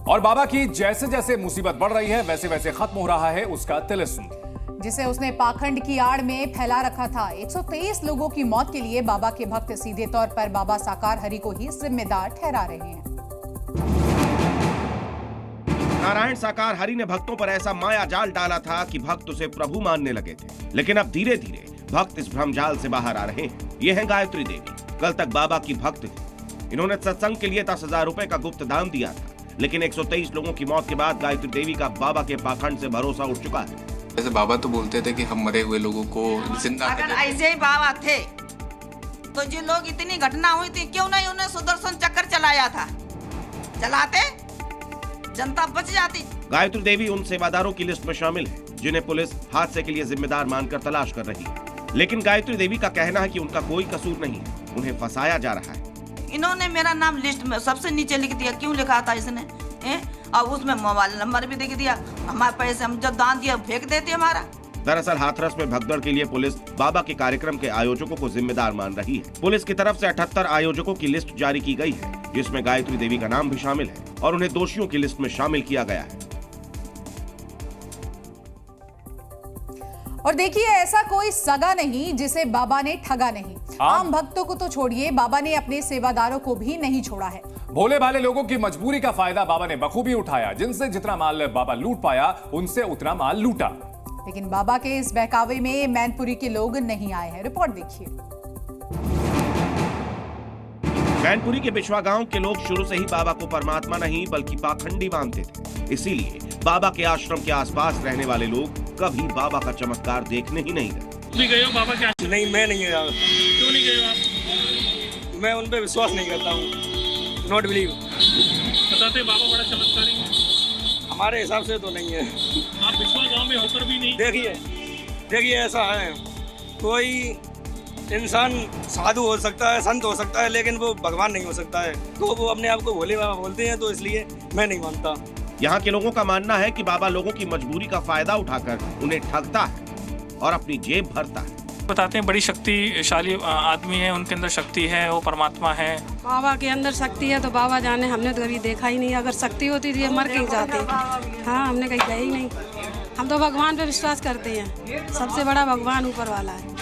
और बाबा की जैसे जैसे मुसीबत बढ़ रही है वैसे वैसे खत्म हो रहा है उसका तिलिस्म, जिसे उसने पाखंड की आड़ में फैला रखा था। 123 लोगों की मौत के लिए बाबा के भक्त सीधे तौर पर बाबा साकार हरि को ही जिम्मेदार ठहरा रहे हैं। नारायण साकार हरि ने भक्तों पर ऐसा माया जाल डाला था कि भक्त उसे प्रभु मानने लगे थे, लेकिन अब धीरे धीरे भक्त इस भ्रमजाल से बाहर आ रहे हैं। ये है गायत्री देवी। कल तक बाबा की भक्त थी। इन्होंने सत्संग के लिए 10,000 रुपए का गुप्त दान दिया था, लेकिन 123 लोगों की मौत के बाद गायत्री देवी का बाबा के पाखंड से भरोसा उठ चुका है। जैसे बाबा तो बोलते थे कि हम मरे हुए लोगों को जिंदा अगर ऐसे ही बाबा थे तो जो लोग इतनी घटना हुई थी क्यों नहीं उन्हें सुदर्शन चक्र चलाया था? चलाते जनता बच जाती। गायत्री देवी उन सेवादारों की लिस्ट में शामिल है जिन्हें पुलिस हादसे के लिए जिम्मेदार मानकर तलाश कर रही है, लेकिन गायत्री देवी का कहना है कि उनका कोई कसूर नहीं है, उन्हें फंसाया जा रहा है। इन्होंने मेरा नाम लिस्ट में सबसे नीचे लिख दिया। क्यों लिखा था इसने? और उसमें मोबाइल नंबर भी लिख दिया। हमारे पैसे हम जब दान दिया फेंक देते हमारा। दरअसल हाथरस में भगदड़ के लिए पुलिस बाबा के कार्यक्रम के आयोजकों को जिम्मेदार मान रही है। पुलिस की तरफ से 78 आयोजकों की लिस्ट जारी की गई है, जिसमें गायत्री देवी का नाम भी शामिल है और उन्हें दोषियों की लिस्ट में शामिल किया गया है। और देखिए, ऐसा कोई सगा नहीं जिसे बाबा ने ठगा नहीं। आम भक्तों को तो छोड़िए, बाबा ने अपने सेवादारों को भी नहीं छोड़ा है। भोले भाले लोगों की मजबूरी का फायदा बाबा ने बखूबी उठाया। जिनसे जितना माल बाबा लूट पाया उनसे उतना माल लूटा। लेकिन बाबा के इस बहकावे में मैनपुरी के लोग नहीं आए हैं। रिपोर्ट देखिए। मैनपुरी के बिछवा गांव के लोग शुरू से ही बाबा को परमात्मा नहीं बल्कि पाखंडी मानते थे। इसीलिए बाबा के आश्रम के आसपास रहने वाले लोग कभी बाबा का चमत्कार देखने ही नहीं गए। गए हो बाबा के आश्रम? नहीं, मैं नहीं गया। क्यों नहीं गए हो आप? मैं उन पे विश्वास नहीं करता हूँ। Not believe. बताते बाबा बड़ा चमत्कारी है। हमारे हिसाब से तो नहीं है। आप बिछवा गांव में होकर भी नहीं? देखिए ऐसा है, कोई इंसान साधु हो सकता है, संत हो सकता है, लेकिन वो भगवान नहीं हो सकता है। तो वो अपने आप को भोले बाबा बोलते हैं, तो इसलिए मैं नहीं मानता। यहाँ के लोगों का मानना है कि बाबा लोगों की मजबूरी का फायदा उठाकर उन्हें ठगता है और अपनी जेब भरता है। बताते हैं बड़ी शक्तिशाली आदमी है, उनके अंदर शक्ति है, वो परमात्मा है। बाबा के अंदर शक्ति है तो बाबा जाने, हमने तो कभी देखा ही नहीं। अगर शक्ति होती तो ये मर के ही जाते। हाँ, हमने कहीं गए ही नहीं। हम तो भगवान पे विश्वास करते हैं। सबसे बड़ा भगवान ऊपर वाला है।